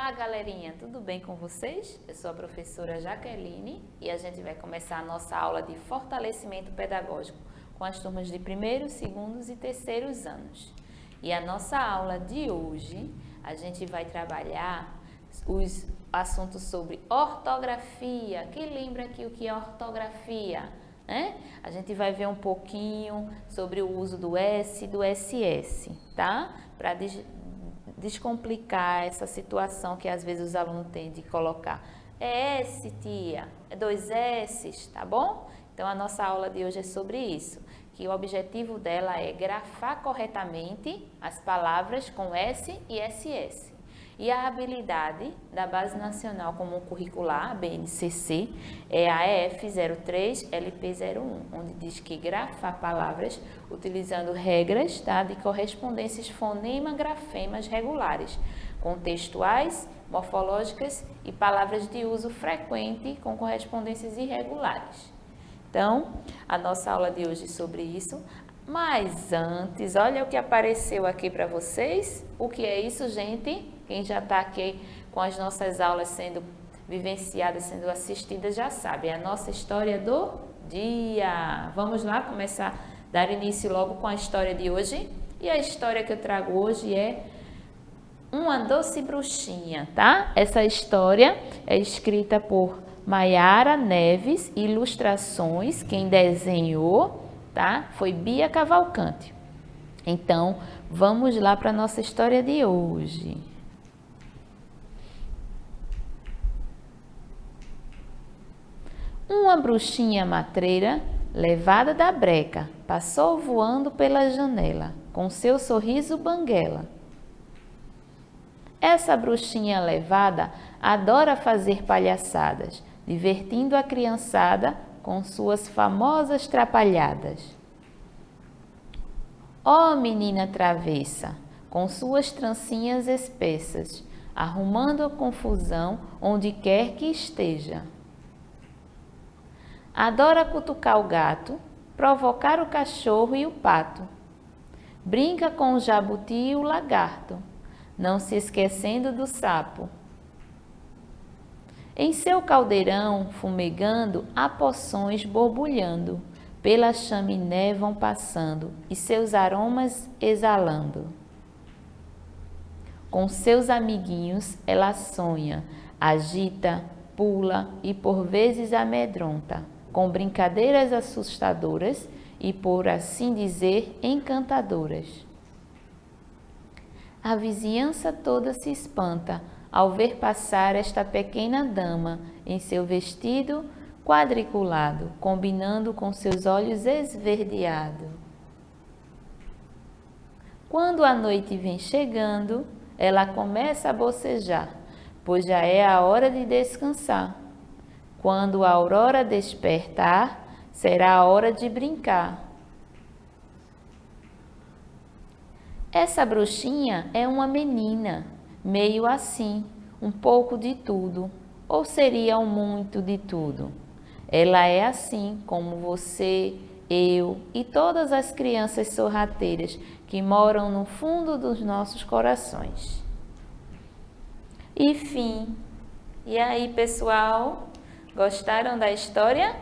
Olá, galerinha, tudo bem com vocês? Eu sou a professora Jaqueline e a gente vai começar a nossa aula de fortalecimento pedagógico com as turmas de primeiro, segundos e terceiros anos. E a nossa aula de hoje, a gente vai trabalhar os assuntos sobre ortografia. Quem lembra aqui o que é ortografia? A gente vai ver um pouquinho sobre o uso do S e do SS, tá? Para descomplicar essa situação que às vezes os alunos têm de colocar é S, tia, é dois S's, tá bom? Então a nossa aula de hoje é sobre isso, que o objetivo dela é grafar corretamente as palavras com S e SS. E a habilidade da Base Nacional Comum Curricular, a BNCC, é a EF03-LP01, onde diz que grafar palavras utilizando regras, tá, de correspondências fonema-grafemas regulares, contextuais, morfológicas e palavras de uso frequente com correspondências irregulares. Então, a nossa aula de hoje é sobre isso. Mas antes, olha o que apareceu aqui para vocês. O que é isso, gente? Quem já está aqui com as nossas aulas sendo vivenciadas, sendo assistidas, já sabe. É a nossa história do dia. Vamos lá começar a dar início logo com a história de hoje. E a história que eu trago hoje é Uma Doce Bruxinha, tá? Essa história é escrita por Maiara Neves, ilustrações, quem desenhou, tá? Foi Bia Cavalcante. Então, vamos lá para a nossa história de hoje. Uma bruxinha matreira, levada da breca, passou voando pela janela, com seu sorriso banguela. Essa bruxinha levada adora fazer palhaçadas, divertindo a criançada com suas famosas trapalhadas. Ó menina travessa, com suas trancinhas espessas, arrumando a confusão onde quer que esteja. Adora cutucar o gato, provocar o cachorro e o pato. Brinca com o jabuti e o lagarto, não se esquecendo do sapo. Em seu caldeirão, fumegando, há poções borbulhando, pela chaminé vão passando e seus aromas exalando. Com seus amiguinhos ela sonha, agita, pula e por vezes amedronta, com brincadeiras assustadoras e, por assim dizer, encantadoras. A vizinhança toda se espanta ao ver passar esta pequena dama em seu vestido quadriculado, combinando com seus olhos esverdeados. Quando a noite vem chegando, ela começa a bocejar, pois já é a hora de descansar. Quando a aurora despertar, será a hora de brincar. Essa bruxinha é uma menina, meio assim, um pouco de tudo, ou seria um muito de tudo. Ela é assim como você, eu e todas as crianças sorrateiras que moram no fundo dos nossos corações. E fim. E aí, pessoal, gostaram da história?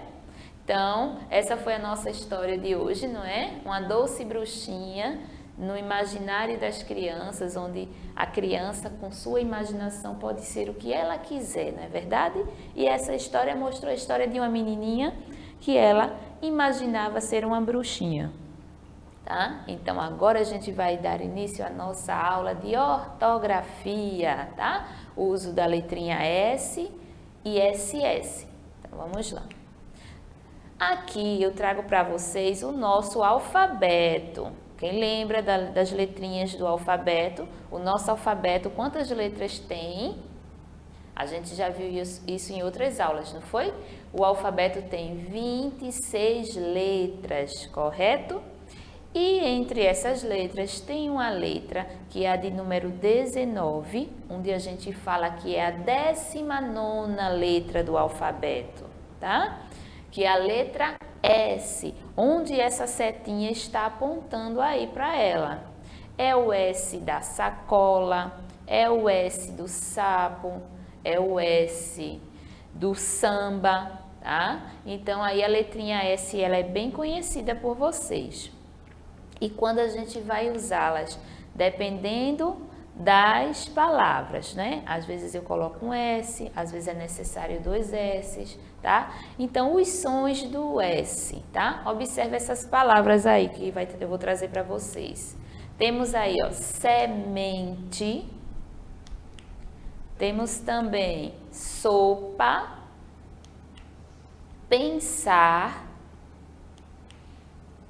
Então, essa foi a nossa história de hoje, não é? Uma doce bruxinha no imaginário das crianças, onde a criança, com sua imaginação, pode ser o que ela quiser, não é verdade? E essa história mostrou a história de uma menininha que ela imaginava ser uma bruxinha, tá? Então, agora a gente vai dar início à nossa aula de ortografia, tá? O uso da letrinha S e SS. Então, vamos lá. Aqui eu trago para vocês o nosso alfabeto. Quem lembra das letrinhas do alfabeto? O nosso alfabeto, quantas letras tem? A gente já viu isso em outras aulas, não foi? O alfabeto tem 26 letras, correto? E entre essas letras tem uma letra que é a de número 19, onde a gente fala que é a 19ª letra do alfabeto, tá? Que é a letra S, onde essa setinha está apontando aí para ela. É o S da sacola, É o S do sapo, é o S do samba, tá? Então, aí a letrinha S, ela é bem conhecida por vocês. E quando a gente vai usá-las, dependendo das palavras, né? Às vezes eu coloco um S, às vezes é necessário 2 S's, tá? Então, os sons do S, tá? Observe essas palavras aí que eu vou trazer para vocês. Temos aí, ó, semente. Temos também sopa, pensar,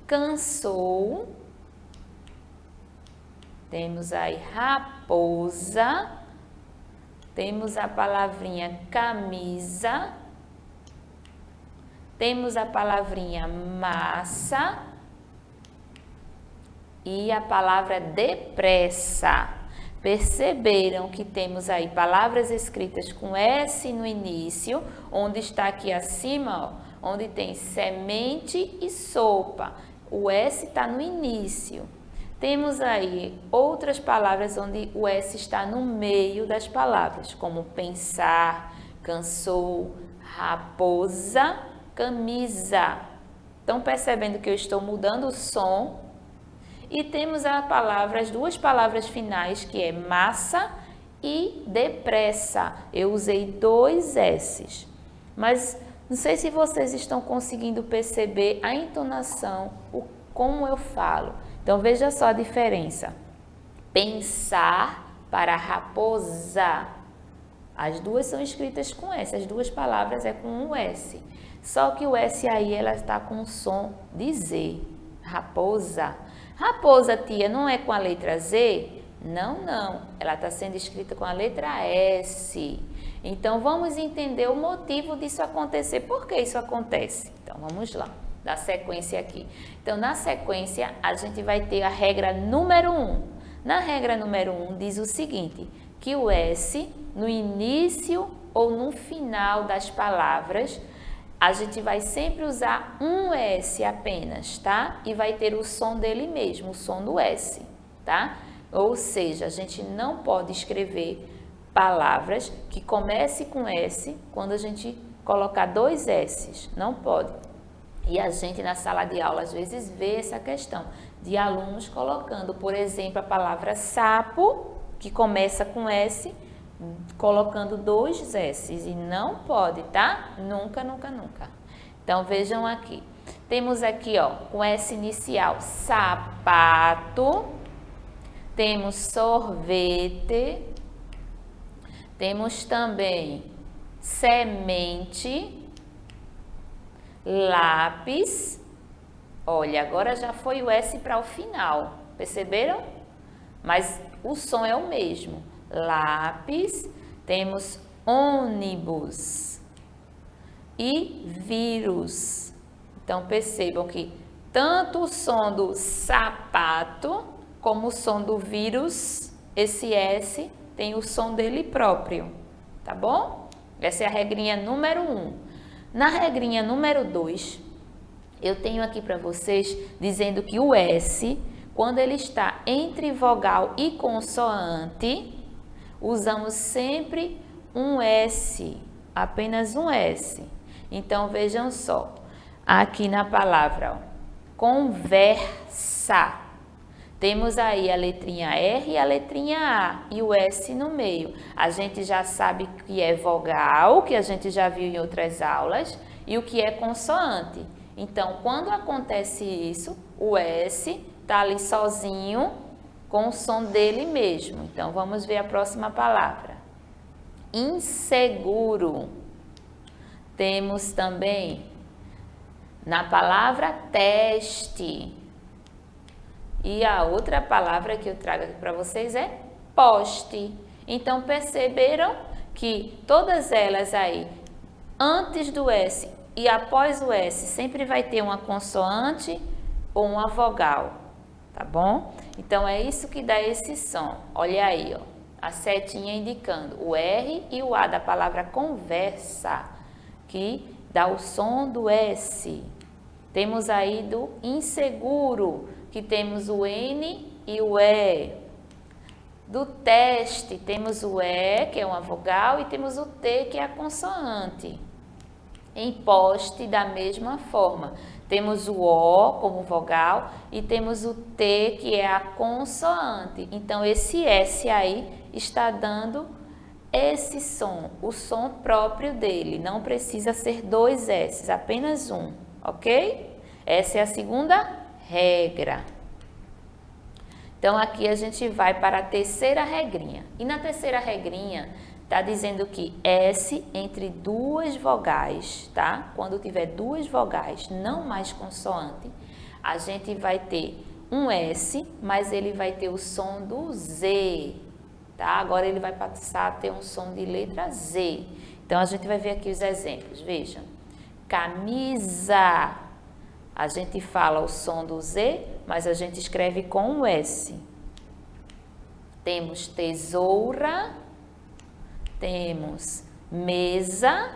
cansou. Temos aí raposa, temos a palavrinha camisa, temos a palavrinha massa e a palavra depressa. Perceberam que temos aí palavras escritas com S no início, onde está aqui acima, ó, onde tem semente e sopa. O S está no início. Temos aí outras palavras onde o S está no meio das palavras, como pensar, cansou, raposa, camisa. Estão percebendo que eu estou mudando o som? E temos as duas palavras finais, que é massa e depressa. Eu usei 2 S's. Mas não sei se vocês estão conseguindo perceber a entonação, como eu falo. Então, veja só a diferença. Pensar para raposa. As duas são escritas com S, as duas palavras é com um S. Só que o S aí, ela está com o som de Z. Raposa. Raposa, tia, não é com a letra Z? Não, não. Ela está sendo escrita com a letra S. Então, vamos entender o motivo disso acontecer. Por que isso acontece? Então, vamos lá. Da sequência aqui. Então, na sequência, a gente vai ter a regra número 1. Na regra número 1, diz o seguinte, que o S, no início ou no final das palavras, a gente vai sempre usar um S apenas, tá? E vai ter o som dele mesmo, o som do S, tá? Ou seja, a gente não pode escrever palavras que comecem com S quando a gente colocar 2 S's. Não pode. E a gente na sala de aula às vezes vê essa questão de alunos colocando, por exemplo, a palavra sapo, que começa com S, colocando 2 S's. E não pode, tá? Nunca, nunca, nunca. Então vejam aqui. Temos aqui, ó, com S inicial, sapato. Temos sorvete. Temos também semente. Lápis. Olha, agora já foi o S para o final, perceberam? Mas o som é o mesmo. Lápis, temos ônibus e vírus. Então, percebam que tanto o som do sapato como o som do vírus, esse S tem o som dele próprio, tá bom? Essa é a regrinha número 1. Na regrinha número 2, eu tenho aqui para vocês dizendo que o S, quando ele está entre vogal e consoante, usamos sempre um S, apenas um S. Então, vejam só, aqui na palavra, ó, conversa. Temos aí a letrinha R e a letrinha A e o S no meio. A gente já sabe que é vogal, que a gente já viu em outras aulas, e o que é consoante. Então, quando acontece isso, o S está ali sozinho com o som dele mesmo. Então, vamos ver a próxima palavra. Inseguro. Temos também na palavra teste. E a outra palavra que eu trago aqui para vocês é poste. Então, perceberam que todas elas aí, antes do S e após o S, sempre vai ter uma consoante ou uma vogal, tá bom? Então, é isso que dá esse som. Olha aí, ó, a setinha indicando o R e o A da palavra conversa, que dá o som do S. Temos aí do inseguro, que temos o N e o E. Do teste, temos o E, que é uma vogal, e temos o T, que é a consoante. Em poste, da mesma forma. Temos o O como vogal e temos o T, que é a consoante. Então, esse S aí está dando esse som, o som próprio dele. Não precisa ser dois S, apenas um, ok? Essa é a segunda regra. Então, aqui a gente vai para a terceira regrinha. E na terceira regrinha, está dizendo que S entre duas vogais, tá? Quando tiver duas vogais, não mais consoante, a gente vai ter um S, mas ele vai ter o som do Z, tá? Agora ele vai passar a ter um som de letra Z. Então, a gente vai ver aqui os exemplos. Vejam. Camisa. A gente fala o som do Z, mas a gente escreve com o S. Temos tesoura, temos mesa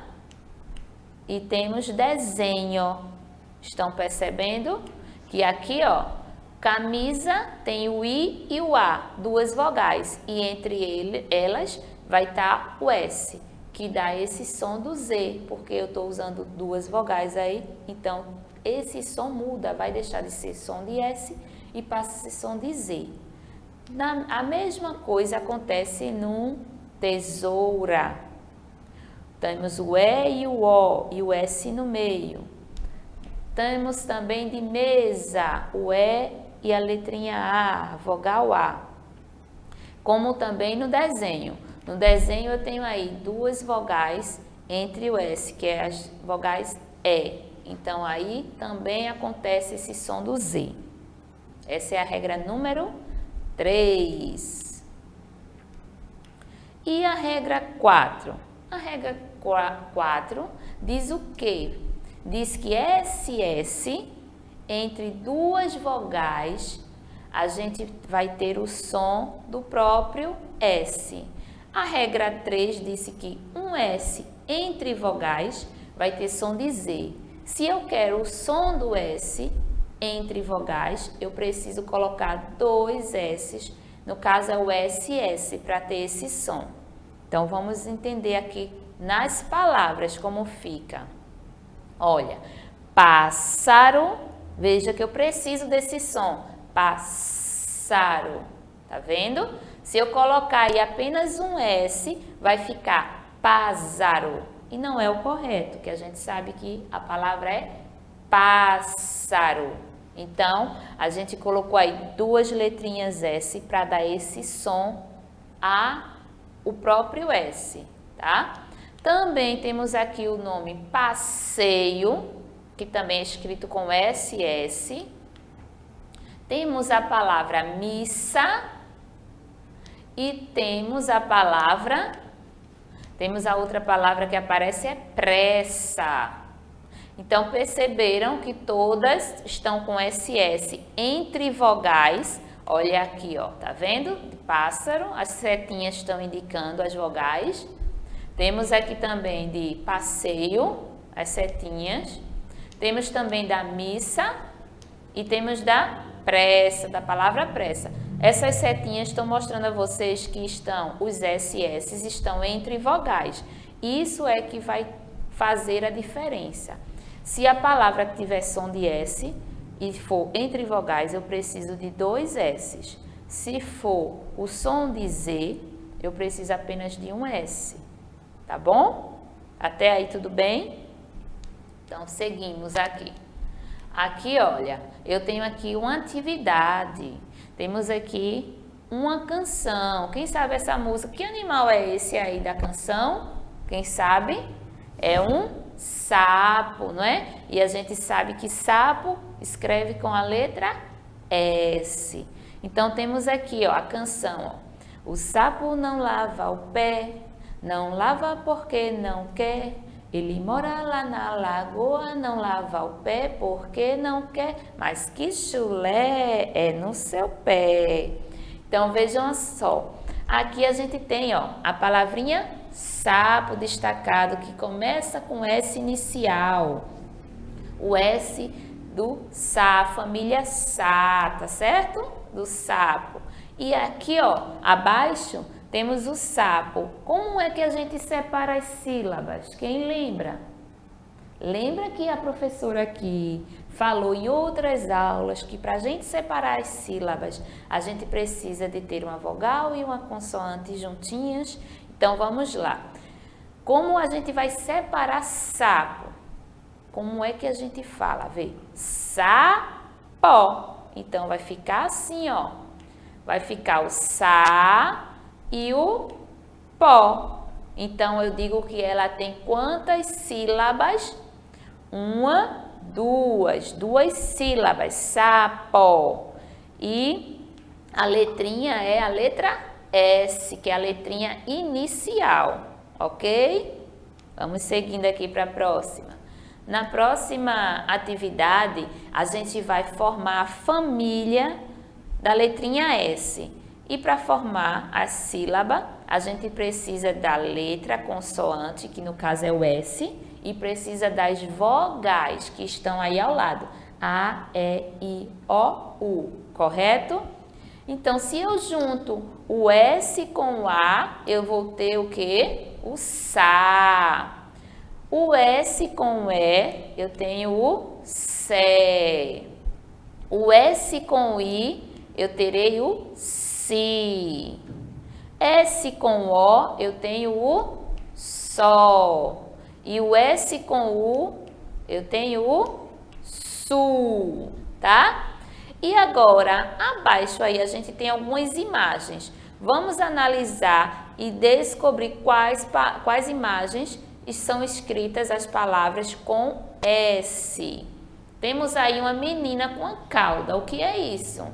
e temos desenho. Estão percebendo que aqui, ó, camisa tem o I e o A, duas vogais, e entre elas vai estar o S, que dá esse som do Z, porque eu estou usando duas vogais aí, então esse som muda, vai deixar de ser som de S e passa a ser som de Z. A mesma coisa acontece no tesoura. Temos o E e o O e o S no meio. Temos também de mesa, o E e a letrinha A, a vogal A. Como também no desenho. No desenho eu tenho aí duas vogais entre o S, que é as vogais E. Então, aí também acontece esse som do Z. Essa é a regra número 3. E a regra 4? A regra 4 diz o quê? Diz que SS, entre duas vogais, a gente vai ter o som do próprio S. A regra 3 disse que um S entre vogais vai ter som de Z. Se eu quero o som do S entre vogais, eu preciso colocar dois S's, no caso é o SS, para ter esse som. Então, vamos entender aqui nas palavras como fica. Olha, pássaro, veja que eu preciso desse som, pássaro, tá vendo? Se eu colocar aí apenas um S, vai ficar pássaro. E não é o correto, que a gente sabe que a palavra é pássaro. Então, a gente colocou aí duas letrinhas S para dar esse som a o próprio S, tá? Também temos aqui o nome passeio, que também é escrito com SS. Temos a palavra missa e temos a outra palavra que aparece é pressa. Então, perceberam que todas estão com SS entre vogais. Olha aqui, ó, tá vendo? De pássaro, as setinhas estão indicando as vogais. Temos aqui também de passeio, as setinhas. Temos também da missa e temos da pressa, da palavra pressa. Essas setinhas estão mostrando a vocês que os SS estão entre vogais. Isso é que vai fazer a diferença. Se a palavra tiver som de S e for entre vogais, eu preciso de dois S's. Se for o som de Z, eu preciso apenas de um S. Tá bom? Até aí tudo bem? Então, seguimos aqui. Aqui, olha, eu tenho aqui uma atividade. Temos aqui uma canção. Quem sabe essa música? Que animal é esse aí da canção? Quem sabe? É um sapo, não é? E a gente sabe que sapo escreve com a letra S. Então, temos aqui, ó, a canção, ó. O sapo não lava o pé, não lava porque não quer. Ele mora lá na lagoa, não lava o pé porque não quer. Mas que chulé é no seu pé. Então, vejam só. Aqui a gente tem, ó, a palavrinha sapo destacado, que começa com S inicial. O S do Sá, família Sá, tá certo? Do sapo. E aqui, ó, abaixo, temos o sapo. Como é que a gente separa as sílabas? Quem lembra? Lembra que a professora aqui falou em outras aulas que para a gente separar as sílabas, a gente precisa de ter uma vogal e uma consoante juntinhas? Então, vamos lá. Como a gente vai separar sapo? Como é que a gente fala? Vê, sapó. Então, vai ficar assim, ó. Vai ficar o sa e o pó. Então, eu digo que ela tem quantas sílabas? Uma, duas sílabas, sapó. E a letrinha é a letra S, que é a letrinha inicial, ok? Vamos seguindo aqui para a próxima. Na próxima atividade, a gente vai formar a família da letrinha S. E para formar a sílaba, a gente precisa da letra consoante, que no caso é o S, e precisa das vogais que estão aí ao lado. A, E, I, O, U, correto? Então, se eu junto o S com o A, eu vou ter o quê? O sa. O S com o E, eu tenho o sé. O S com o I, eu terei o si. S com O, eu tenho o sol. E o S com U, eu tenho o sul, tá? E agora, abaixo aí, a gente tem algumas imagens. Vamos analisar e descobrir quais imagens são escritas as palavras com S. Temos aí uma menina com a cauda. O que é isso?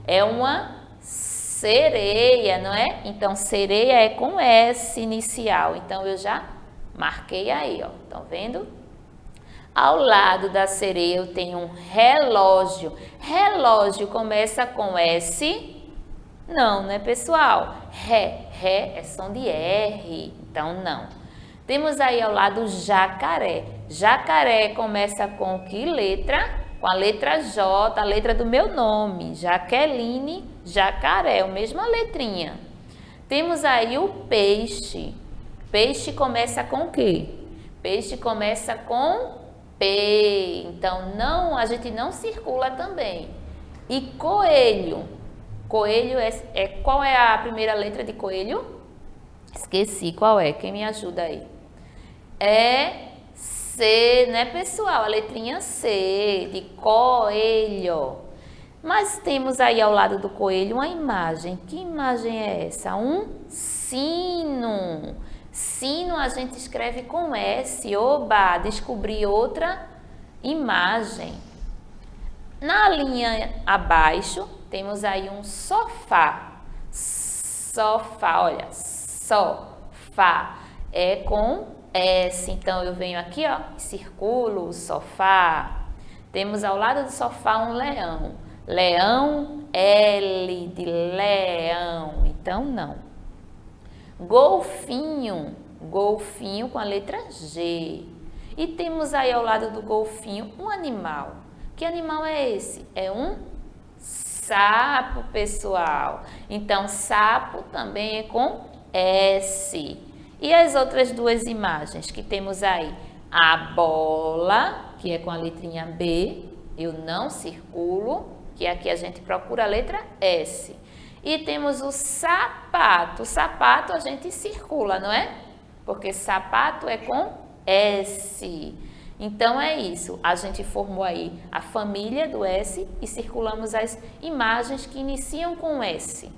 É uma sereia, não é? Então, sereia é com S inicial. Então, eu já marquei aí, ó. Estão vendo? Ao lado da sereia eu tenho um relógio. Relógio começa com S? Não, né, pessoal? Ré é som de R. Então, não. Temos aí ao lado jacaré. Jacaré começa com que letra? Com a letra J, a letra do meu nome. Jaqueline, jacaré, a mesma letrinha. Temos aí o peixe. Peixe começa com o quê? Peixe começa com P. Então, a gente não circula também. E coelho. Coelho qual é a primeira letra de coelho? Esqueci qual é. Quem me ajuda aí? É C, né, pessoal? A letrinha C, de coelho. Mas temos aí ao lado do coelho uma imagem. Que imagem é essa? Um sino. Sino a gente escreve com S. Oba, descobri outra imagem. Na linha abaixo, temos aí um sofá. Sofá, olha, sofá é com S. Então, eu venho aqui, ó, circulo o sofá. Temos ao lado do sofá um leão. Leão, L de leão. Então, não. Golfinho. Golfinho com a letra G. E temos aí ao lado do golfinho um animal. Que animal é esse? É um sapo, pessoal. Então, sapo também é com S. E as outras duas imagens que temos aí? A bola, que é com a letrinha B, eu não circulo, que aqui a gente procura a letra S. E temos o sapato. O sapato a gente circula, não é? Porque sapato é com S. Então, é isso. A gente formou aí a família do S e circulamos as imagens que iniciam com S.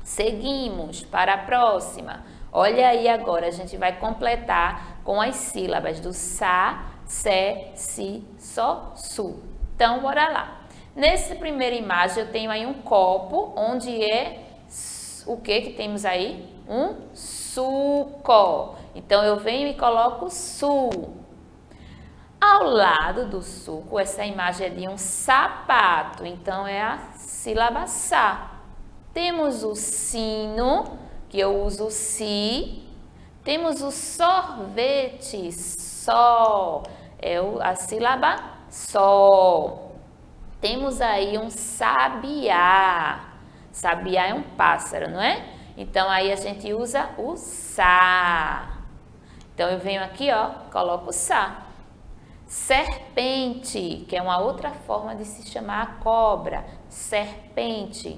Seguimos para a próxima. Olha aí agora, a gente vai completar com as sílabas do sa, sé, si, só, su. Então, bora lá. Nessa primeira imagem, eu tenho aí um copo, onde é o que temos aí? Um suco. Então, eu venho e coloco su. Ao lado do suco, essa imagem é de um sapato. Então, é a sílaba sa. Temos o sino, que eu uso si. Temos o sorvete, só, é a sílaba só. Temos aí um sabiá. Sabiá é um pássaro, não é? Então, aí a gente usa o sa. Então, eu venho aqui, ó, coloco o sa. Serpente, que é uma outra forma de se chamar a cobra. Serpente.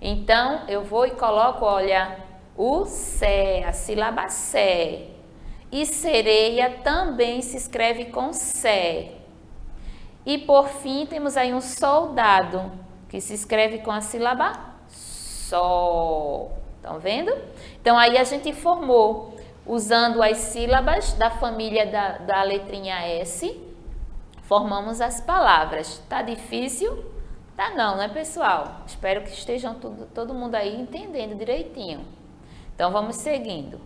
Então, eu vou e coloco, olha, o sé, a sílaba sé. E sereia também se escreve com sé. E por fim, temos aí um soldado, que se escreve com a sílaba sol. Estão vendo? Então, aí a gente formou, usando as sílabas da família da letrinha S, formamos as palavras. Tá difícil? Tá não, né, pessoal? Espero que estejam todo mundo aí entendendo direitinho. Então, vamos seguindo.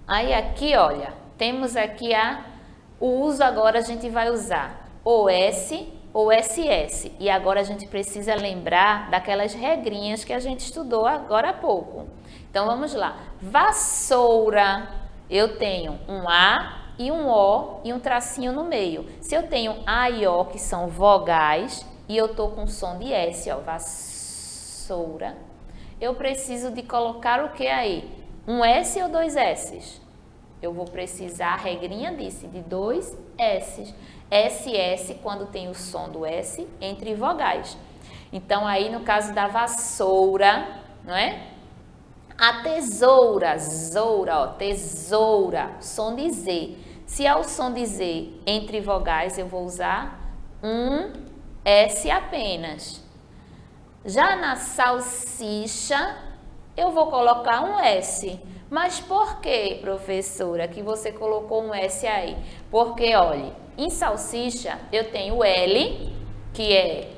Aí aqui, olha, temos aqui o uso agora, a gente vai usar OS ou SS. E agora a gente precisa lembrar daquelas regrinhas que a gente estudou agora há pouco. Então, vamos lá. Vassoura, eu tenho um A e um O e um tracinho no meio. Se eu tenho A e O, que são vogais, e eu tô com som de S, ó, vassoura, eu preciso de colocar o que aí? Um S ou dois S's? Eu vou precisar, a regrinha disse, de dois S's. SS quando tem o som do S entre vogais. Então, aí no caso da vassoura, não é? A tesoura, zoura, ó, tesoura, som de Z. Se é o som de Z entre vogais, eu vou usar um S apenas. Já na salsicha, eu vou colocar um S. Mas por que, professora, que você colocou um S aí? Porque, olha, em salsicha eu tenho L, que é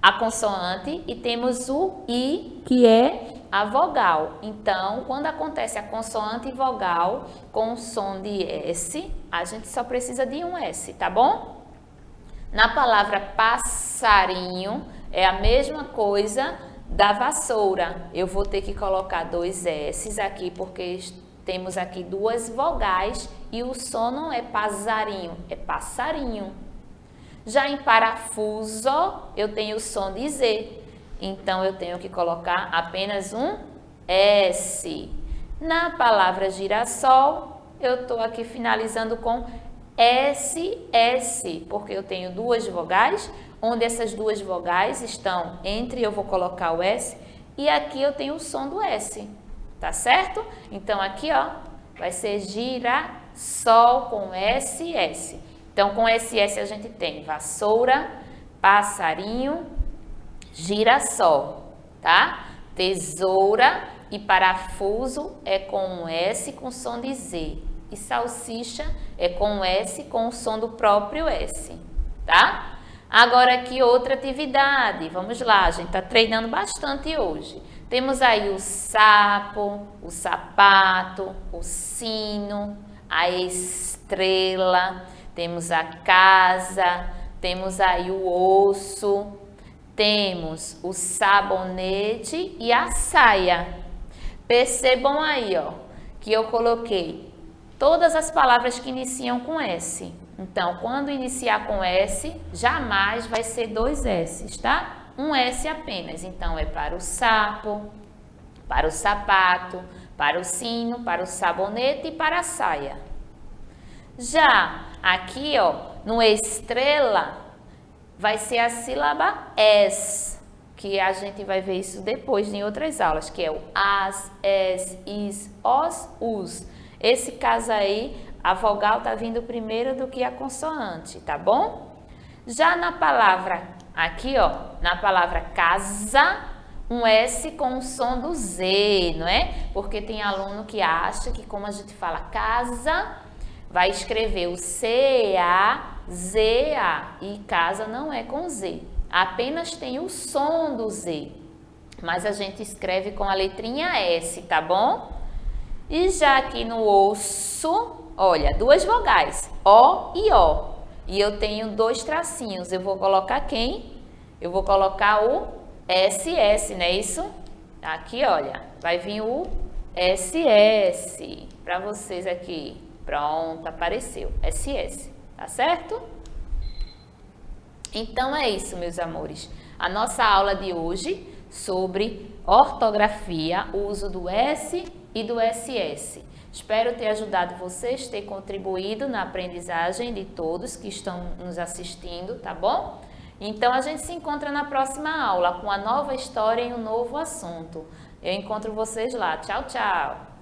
a consoante, e temos o I, que é a vogal. Então, quando acontece a consoante e vogal com o som de S, a gente só precisa de um S, tá bom? Na palavra passarinho, é a mesma coisa da vassoura. Eu vou ter que colocar dois S's aqui, porque temos aqui duas vogais e o som não é passarinho, é passarinho. Já em parafuso, eu tenho o som de Z. Então, eu tenho que colocar apenas um S. Na palavra girassol, eu estou aqui finalizando com SS, porque eu tenho duas vogais, onde essas duas vogais estão entre, eu vou colocar o S, e aqui eu tenho o som do S, tá certo? Então, aqui, ó, vai ser girassol com SS. Então, com SS a gente tem vassoura, passarinho, girassol, tá? Tesoura e parafuso é com um S com som de Z. E salsicha é com um S com o som do próprio S, tá? Agora aqui outra atividade, vamos lá, a gente tá treinando bastante hoje. Temos aí o sapo, o sapato, o sino, a estrela, temos a casa, temos aí o osso, temos o sabonete e a saia. Percebam aí, ó, que eu coloquei todas as palavras que iniciam com S. Então, quando iniciar com S, jamais vai ser dois S's, tá? Um S apenas. Então, é para o sapo, para o sapato, para o sino, para o sabonete e para a saia. Já aqui, ó, no estrela, vai ser a sílaba S, que a gente vai ver isso depois em outras aulas, que é o as, es, is, os, us. Esse caso aí, a vogal tá vindo primeiro do que a consoante, tá bom? Já na palavra, aqui ó, na palavra casa, um S com o som do Z, não é? Porque tem aluno que acha que como a gente fala casa, vai escrever o C-A-Z-A e casa não é com Z, apenas tem o som do Z, mas a gente escreve com a letrinha S, tá bom? E já aqui no osso, olha, duas vogais, O e O. E eu tenho dois tracinhos. Eu vou colocar quem? Eu vou colocar o SS, não é isso? Aqui, olha, vai vir o SS para vocês aqui. Pronto, apareceu. SS, tá certo? Então é isso, meus amores. a nossa aula de hoje sobre ortografia, o uso do S e do SS. Espero ter ajudado vocês, ter contribuído na aprendizagem de todos que estão nos assistindo, tá bom? Então, a gente se encontra na próxima aula com a nova história e um novo assunto. Eu encontro vocês lá. Tchau, tchau!